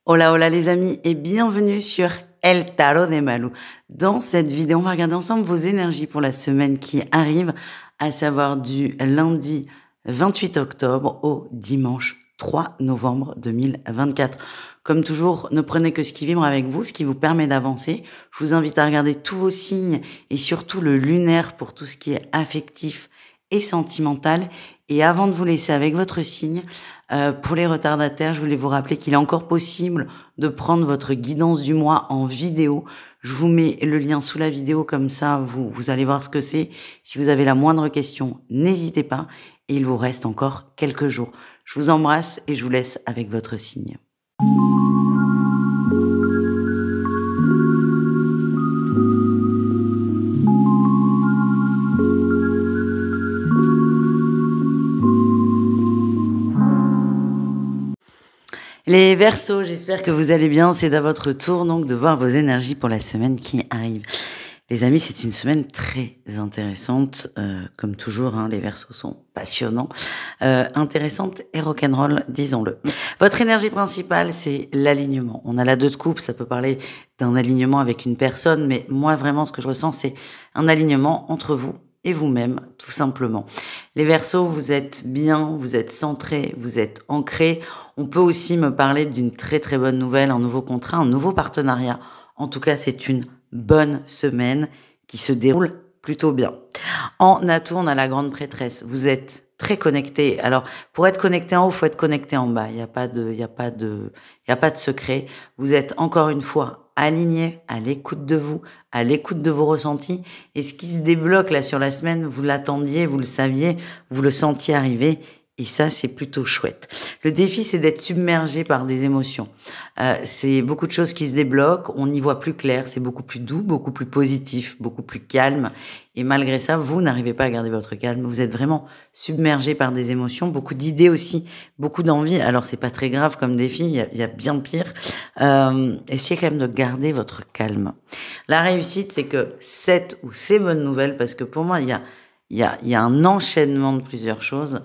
Hola, hola les amis et bienvenue sur El Tarot de Malou. Dans cette vidéo, on va regarder ensemble vos énergies pour la semaine qui arrive, à savoir du lundi 28 octobre au dimanche 3 novembre 2024. Comme toujours, ne prenez que ce qui vibre avec vous, ce qui vous permet d'avancer. Je vous invite à regarder tous vos signes et surtout le lunaire pour tout ce qui est affectif et sentimental. Et avant de vous laisser avec votre signe, pour les retardataires, je voulais vous rappeler qu'il est encore possible de prendre votre guidance du mois en vidéo. Je vous mets le lien sous la vidéo, comme ça vous allez voir ce que c'est. Si vous avez la moindre question, n'hésitez pas. Et il vous reste encore quelques jours. Je vous embrasse et je vous laisse avec votre signe. Les Verseaux, j'espère que vous allez bien. C'est à votre tour donc de voir vos énergies pour la semaine qui arrive. Les amis, c'est une semaine très intéressante. Comme toujours, les Verseaux sont passionnants. Intéressante et rock'n'roll, disons-le. Votre énergie principale, c'est l'alignement. On a la 2 de coupe, ça peut parler d'un alignement avec une personne, mais moi, vraiment, ce que je ressens, c'est un alignement entre vous et vous-même, tout simplement. Les Verseaux, vous êtes bien, vous êtes centrés, vous êtes ancrés. On peut aussi me parler d'une très très bonne nouvelle, un nouveau contrat, un nouveau partenariat. En tout cas, c'est une bonne semaine qui se déroule plutôt bien. En atout, on a la grande prêtresse. Vous êtes très connecté. Alors, pour être connecté en haut, faut être connecté en bas. Il n'y a pas de secret. Vous êtes encore une fois aligné, à l'écoute de vous, à l'écoute de vos ressentis. Et ce qui se débloque là sur la semaine, vous l'attendiez, vous le saviez, vous le sentiez arriver. Et ça, c'est plutôt chouette. Le défi, c'est d'être submergé par des émotions. C'est beaucoup de choses qui se débloquent, on y voit plus clair, c'est beaucoup plus doux, beaucoup plus positif, beaucoup plus calme. Et malgré ça, vous n'arrivez pas à garder votre calme. Vous êtes vraiment submergé par des émotions, beaucoup d'idées aussi, beaucoup d'envie. Alors, c'est pas très grave comme défi, il y a bien pire. Essayez quand même de garder votre calme. La réussite, c'est que cette ou ces bonnes nouvelles, parce que pour moi, il y a un enchaînement de plusieurs choses,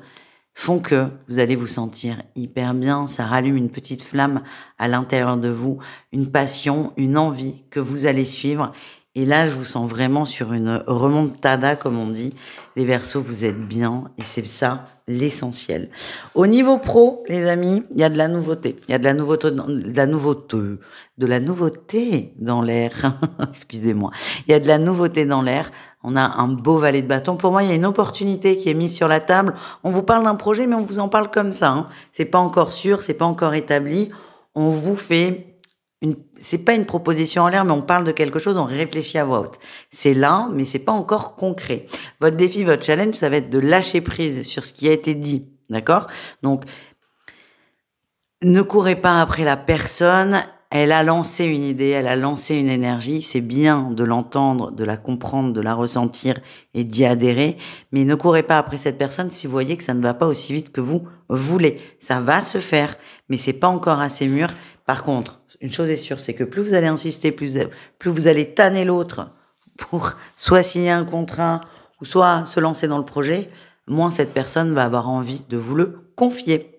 font que vous allez vous sentir hyper bien, ça rallume une petite flamme à l'intérieur de vous, une passion, une envie que vous allez suivre. Et là, je vous sens vraiment sur une remontada, comme on dit. Les Verseaux, vous êtes bien et c'est ça l'essentiel. Au niveau pro, les amis, il y a de la nouveauté. Il y a de la nouveauté dans l'air. Excusez-moi. Il y a de la nouveauté dans l'air. On a un beau valet de bâton. Pour moi, il y a une opportunité qui est mise sur la table. On vous parle d'un projet, mais on vous en parle comme ça. C'est pas encore sûr, c'est pas encore établi. On vous fait c'est pas une proposition en l'air, mais on parle de quelque chose, on réfléchit à voix haute. C'est là, mais c'est pas encore concret. Votre défi, votre challenge, ça va être de lâcher prise sur ce qui a été dit. D'accord? Donc, ne courez pas après la personne. Elle a lancé une idée, elle a lancé une énergie. C'est bien de l'entendre, de la comprendre, de la ressentir et d'y adhérer. Mais ne courez pas après cette personne si vous voyez que ça ne va pas aussi vite que vous voulez. Ça va se faire, mais c'est pas encore assez mûr. Par contre, une chose est sûre, c'est que plus vous allez insister, plus vous allez tanner l'autre pour soit signer un contrat ou soit se lancer dans le projet, moins cette personne va avoir envie de vous le confier.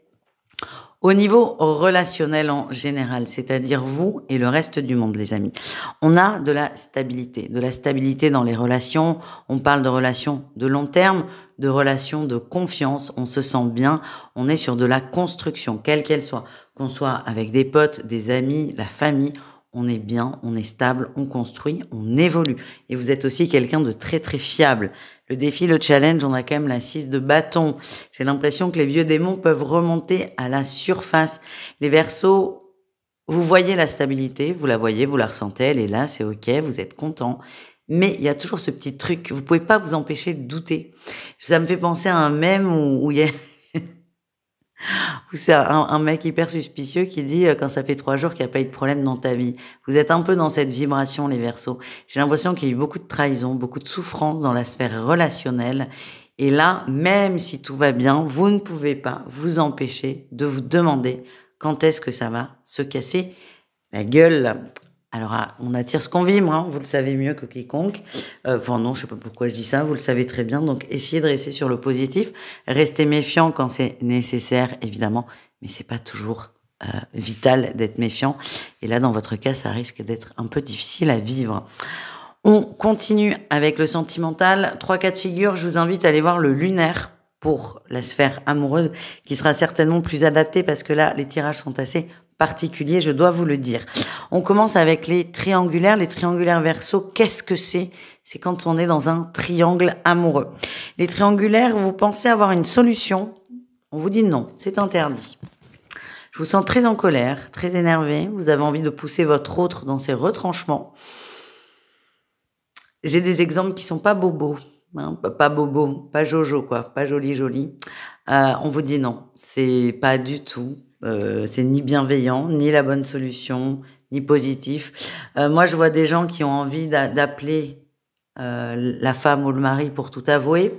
Au niveau relationnel en général, c'est-à-dire vous et le reste du monde, les amis, on a de la stabilité dans les relations. On parle de relations de long terme, de relations de confiance. On se sent bien, on est sur de la construction, quelle qu'elle soit. Qu'on soit avec des potes, des amis, la famille, on est bien, on est stable, on construit, on évolue. Et vous êtes aussi quelqu'un de très très fiable. Le défi, le challenge, on a quand même la 6 de bâton. J'ai l'impression que les vieux démons peuvent remonter à la surface. Les Verseaux, vous voyez la stabilité, vous la voyez, vous la ressentez, elle est là, c'est ok, vous êtes content. Mais il y a toujours ce petit truc, vous pouvez pas vous empêcher de douter. Ça me fait penser à un mème où il y a... c'est un mec hyper suspicieux qui dit quand ça fait 3 jours qu'il n'y a pas eu de problème dans ta vie. Vous êtes un peu dans cette vibration, les Verseaux. J'ai l'impression qu'il y a eu beaucoup de trahison, beaucoup de souffrance dans la sphère relationnelle. Et là, même si tout va bien, vous ne pouvez pas vous empêcher de vous demander quand est-ce que ça va se casser la gueule. Alors, on attire ce qu'on vibre, vous le savez mieux que quiconque. Enfin non, je sais pas pourquoi je dis ça, vous le savez très bien. Donc, essayez de rester sur le positif. Restez méfiant quand c'est nécessaire, évidemment, mais c'est pas toujours vital d'être méfiant. Et là, dans votre cas, ça risque d'être un peu difficile à vivre. On continue avec le sentimental. 3 cas de figure. Je vous invite à aller voir le lunaire pour la sphère amoureuse, qui sera certainement plus adapté parce que là, les tirages sont assez particuliers, je dois vous le dire. On commence avec les triangulaires. Les triangulaires Verseau, qu'est-ce que c'est? C'est quand on est dans un triangle amoureux. Les triangulaires, vous pensez avoir une solution. On vous dit non, c'est interdit. Je vous sens très en colère, très énervé. Vous avez envie de pousser votre autre dans ses retranchements. J'ai des exemples qui sont pas bobos, hein, pas bobo, pas jojo quoi, pas joli. On vous dit non, c'est pas du tout, c'est ni bienveillant, ni la bonne solution, ni positif. Moi, je vois des gens qui ont envie d'appeler la femme ou le mari pour tout avouer.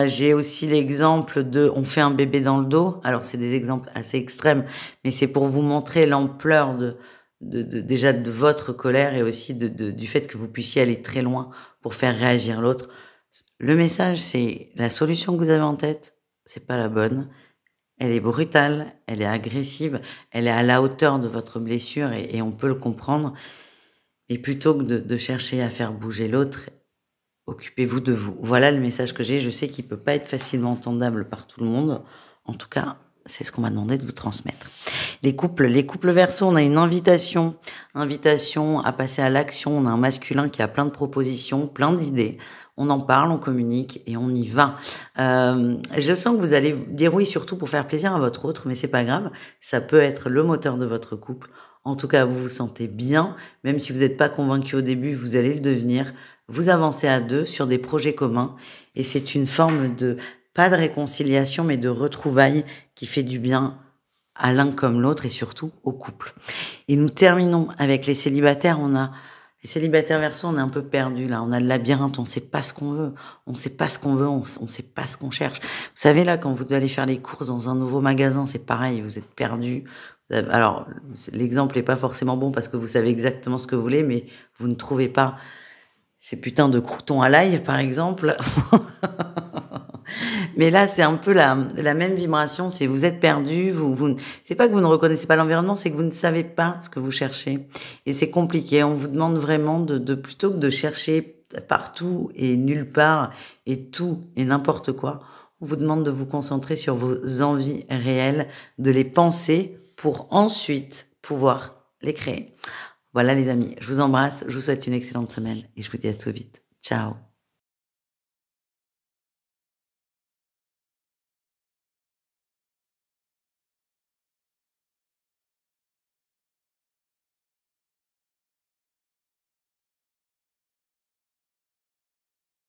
J'ai aussi l'exemple de on fait un bébé dans le dos. Alors c'est des exemples assez extrêmes, mais c'est pour vous montrer l'ampleur déjà de votre colère et aussi du fait que vous puissiez aller très loin pour faire réagir l'autre. Le message, c'est la solution que vous avez en tête, c'est pas la bonne. Elle est brutale, elle est agressive, elle est à la hauteur de votre blessure et on peut le comprendre. Et plutôt que de chercher à faire bouger l'autre, occupez-vous de vous. Voilà le message que j'ai. Je sais qu'il peut pas être facilement entendable par tout le monde. En tout cas, c'est ce qu'on m'a demandé de vous transmettre. Les couples Verseau, on a une invitation à passer à l'action. On a un masculin qui a plein de propositions, plein d'idées. On en parle, on communique et on y va. Je sens que vous allez dire oui, surtout pour faire plaisir à votre autre, mais c'est pas grave. Ça peut être le moteur de votre couple. En tout cas, vous vous sentez bien, même si vous n'êtes pas convaincu au début, vous allez le devenir. Vous avancez à deux sur des projets communs et c'est une forme pas de réconciliation, mais de retrouvailles qui fait du bien à l'un comme l'autre et surtout au couple. Et nous terminons avec les célibataires. Les célibataires Verseau, on est un peu perdus là. On a le labyrinthe, on sait pas ce qu'on veut. On sait pas ce qu'on veut, on sait pas ce qu'on cherche. Vous savez là, quand vous devez aller faire les courses dans un nouveau magasin, c'est pareil, vous êtes perdu. Alors, l'exemple est pas forcément bon parce que vous savez exactement ce que vous voulez, mais vous ne trouvez pas ces putains de croûtons à l'ail, par exemple. Mais là, c'est un peu la même vibration. C'est vous êtes perdu. C'est pas que vous ne reconnaissez pas l'environnement, c'est que vous ne savez pas ce que vous cherchez. Et c'est compliqué. On vous demande vraiment de plutôt que de chercher partout et nulle part et tout et n'importe quoi, on vous demande de vous concentrer sur vos envies réelles, de les penser pour ensuite pouvoir les créer. Voilà les amis, je vous embrasse, je vous souhaite une excellente semaine et je vous dis à tout vite. Ciao.